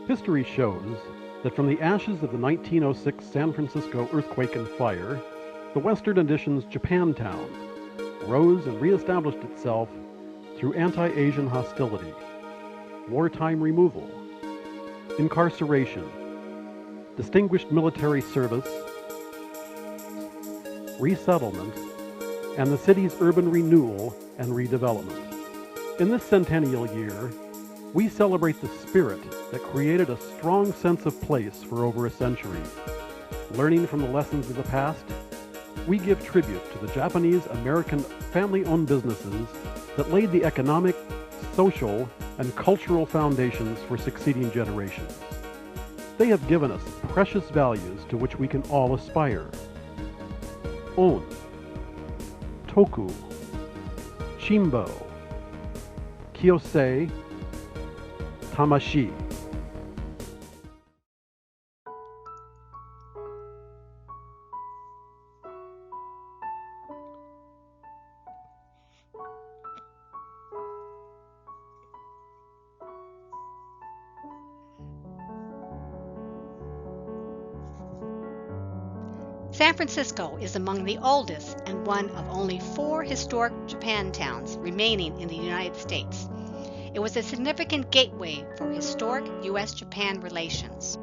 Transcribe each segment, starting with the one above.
History shows that from the ashes of the 1906 San Francisco earthquake and fire, the Western Addition's Japantown rose and reestablished itself through anti-Asian hostility, wartime removal, incarceration, distinguished military service, resettlement, and the city's urban renewal and redevelopment. In this centennial year, we celebrate the spirit that created a strong sense of place for over a century. Learning from the lessons of the past, we give tribute to the Japanese-American family-owned businesses that laid the economic, social, and cultural foundations for succeeding generations. They have given us precious values to which we can all aspire. On, toku, chimbo, kyosei, tamashi. San Francisco is among the oldest and one of only 4 historic Japantowns remaining in the United States. It was a significant gateway for historic U.S.-Japan relations.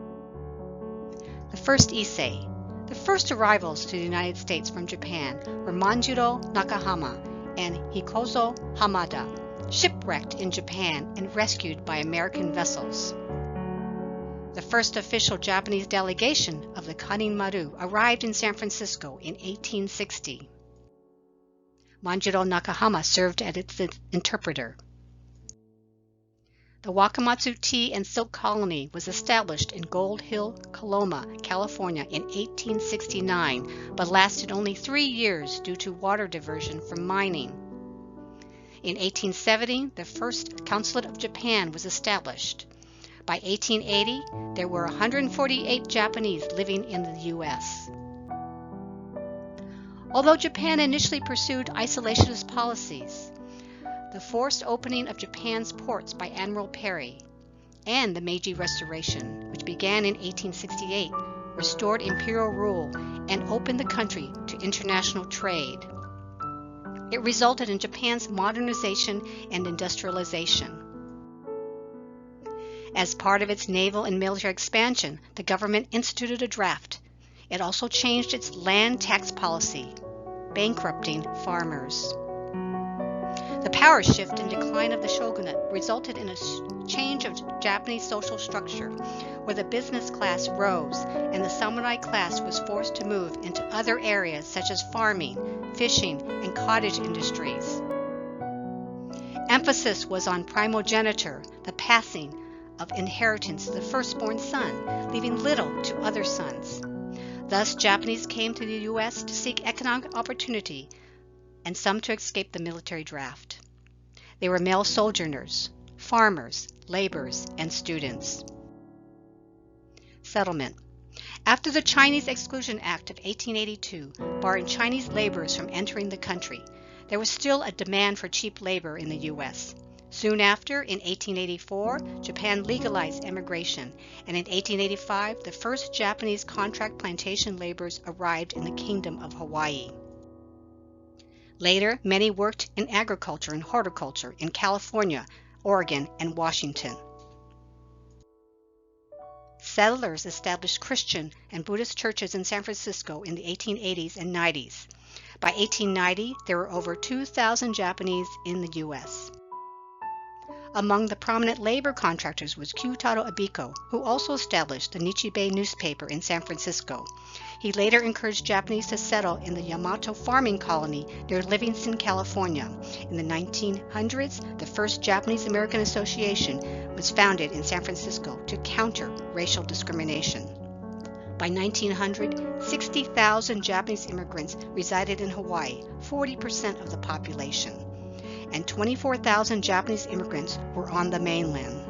The first Issei. The first arrivals to the United States from Japan were Manjiro Nakahama and Hikozo Hamada, shipwrecked in Japan and rescued by American vessels. The first official Japanese delegation of the Kanin Maru arrived in San Francisco in 1860. Manjiro Nakahama served as its interpreter. The Wakamatsu Tea and Silk Colony was established in Gold Hill, Coloma, California in 1869, but lasted only 3 years due to water diversion from mining. In 1870, the first Consulate of Japan was established. By 1880, there were 148 Japanese living in the U.S. Although Japan initially pursued isolationist policies, the forced opening of Japan's ports by Admiral Perry and the Meiji Restoration, which began in 1868, restored imperial rule and opened the country to international trade. It resulted in Japan's modernization and industrialization. As part of its naval and military expansion, the government instituted a draft. It also changed its land tax policy, bankrupting farmers. The power shift and decline of the shogunate resulted in a change of Japanese social structure, where the business class rose and the samurai class was forced to move into other areas such as farming, fishing, and cottage industries. Emphasis was on primogeniture, the passing of inheritance to the firstborn son, leaving little to other sons. Thus, Japanese came to the U.S. to seek economic opportunity, and some to escape the military draft. They were male sojourners, farmers, laborers, and students. Settlement. After the Chinese Exclusion Act of 1882 barred Chinese laborers from entering the country, there was still a demand for cheap labor in the U.S. Soon after, in 1884, Japan legalized immigration, and in 1885, the first Japanese contract plantation laborers arrived in the Kingdom of Hawaii. Later, many worked in agriculture and horticulture in California, Oregon, and Washington. Settlers established Christian and Buddhist churches in San Francisco in the 1880s and 90s. By 1890, there were over 2,000 Japanese in the U.S. Among the prominent labor contractors was Kyutaro Abiko, who also established the Nichibei newspaper in San Francisco. He later encouraged Japanese to settle in the Yamato farming colony near Livingston, California. In the 1900s, the first Japanese-American Association was founded in San Francisco to counter racial discrimination. By 1900, 60,000 Japanese immigrants resided in Hawaii, 40% of the population, and 24,000 Japanese immigrants were on the mainland.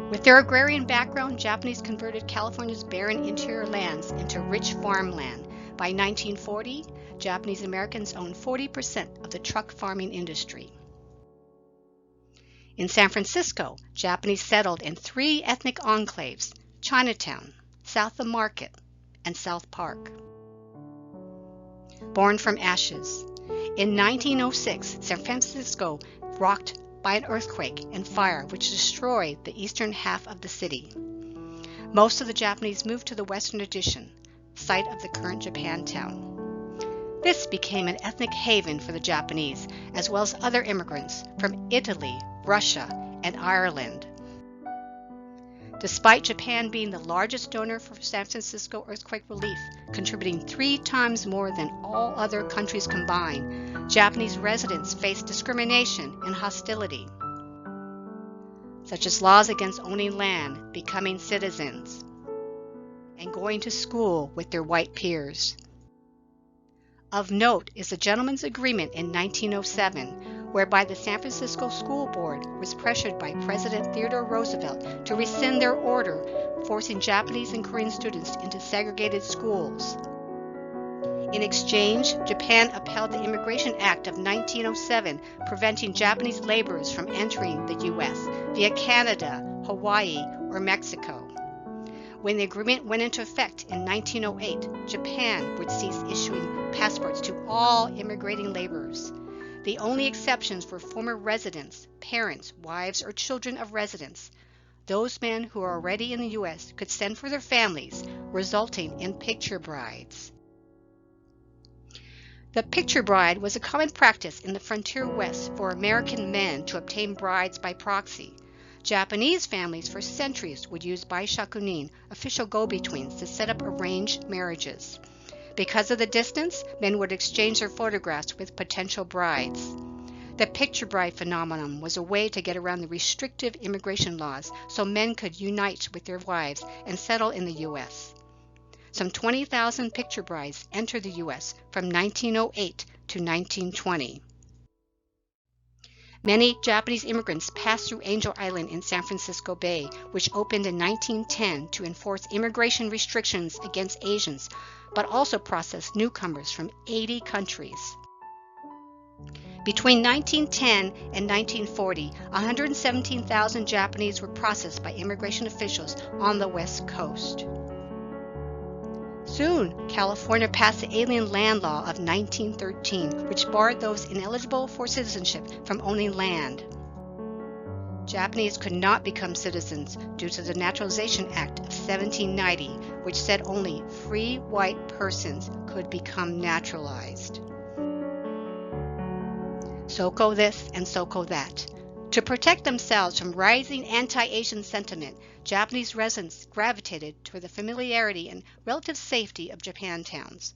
With their agrarian background, Japanese converted California's barren interior lands into rich farmland. By 1940, Japanese Americans owned 40% of the truck farming industry. In San Francisco, Japanese settled in 3 ethnic enclaves: Chinatown, South of Market, and South Park. Born from ashes. In 1906, San Francisco rocked by an earthquake and fire which destroyed the eastern half of the city. Most of the Japanese moved to the western addition, site of the current Japantown. This became an ethnic haven for the Japanese, as well as other immigrants from Italy, Russia, and Ireland. Despite Japan being the largest donor for San Francisco earthquake relief, contributing 3 times more than all other countries combined, Japanese residents faced discrimination and hostility, such as laws against owning land, becoming citizens, and going to school with their white peers. Of note is the Gentleman's Agreement in 1907, whereby the San Francisco School Board was pressured by President Theodore Roosevelt to rescind their order, forcing Japanese and Korean students into segregated schools. In exchange, Japan upheld the Immigration Act of 1907, preventing Japanese laborers from entering the U.S. via Canada, Hawaii, or Mexico. When the agreement went into effect in 1908, Japan would cease issuing passports to all immigrating laborers. The only exceptions were former residents, parents, wives, or children of residents. Those men who are already in the U.S. could send for their families, resulting in picture brides. The picture bride was a common practice in the frontier West for American men to obtain brides by proxy. Japanese families for centuries would use baishakunin, official go-betweens, to set up arranged marriages. Because of the distance, men would exchange their photographs with potential brides. The picture bride phenomenon was a way to get around the restrictive immigration laws so men could unite with their wives and settle in the U.S. Some 20,000 picture brides entered the U.S. from 1908 to 1920. Many Japanese immigrants passed through Angel Island in San Francisco Bay, which opened in 1910 to enforce immigration restrictions against Asians, but also processed newcomers from 80 countries. Between 1910 and 1940, 117,000 Japanese were processed by immigration officials on the West Coast. Soon, California passed the Alien Land Law of 1913, which barred those ineligible for citizenship from owning land. Japanese could not become citizens due to the Naturalization Act of 1790, which said only free white persons could become naturalized. Soko this and Soko that. To protect themselves from rising anti-Asian sentiment, Japanese residents gravitated toward the familiarity and relative safety of Japantowns.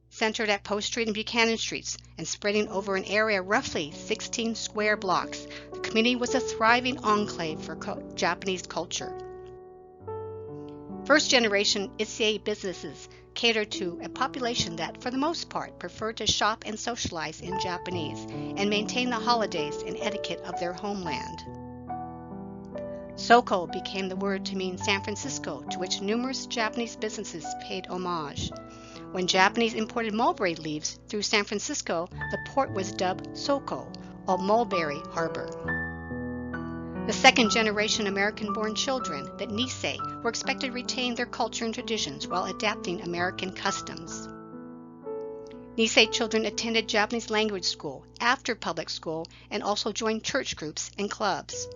Centered at Post Street and Buchanan Streets and spreading over an area roughly 16 square blocks, the community was a thriving enclave for Japanese culture. First-generation Issei businesses catered to a population that, for the most part, preferred to shop and socialize in Japanese and maintain the holidays and etiquette of their homeland. Soko became the word to mean San Francisco, to which numerous Japanese businesses paid homage. When Japanese imported mulberry leaves through San Francisco, the port was dubbed Soko, or Mulberry Harbor. The second-generation American-born children, the Nisei, were expected to retain their culture and traditions while adapting American customs. Nisei children attended Japanese language school after public school and also joined church groups and clubs.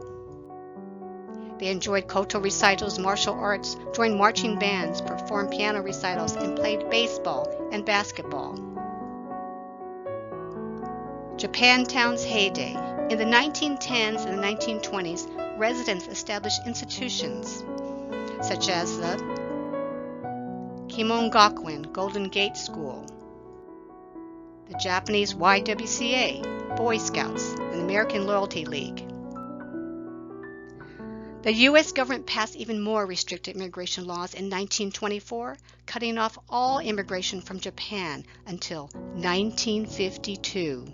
They enjoyed koto recitals, martial arts, joined marching bands, performed piano recitals, and played baseball and basketball. Japantown's heyday. In the 1910s and the 1920s, residents established institutions such as the Kimon Golden Gate School, the Japanese YWCA, Boy Scouts, and the American Loyalty League. The U.S. government passed even more restrictive immigration laws in 1924, cutting off all immigration from Japan until 1952.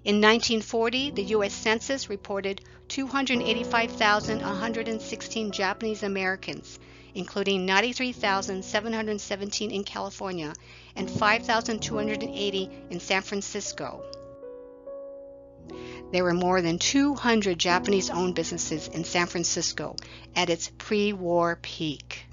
In 1940, the U.S. Census reported 285,116 Japanese Americans, including 93,717 in California and 5,280 in San Francisco. There were more than 200 Japanese-owned businesses in San Francisco at its pre-war peak.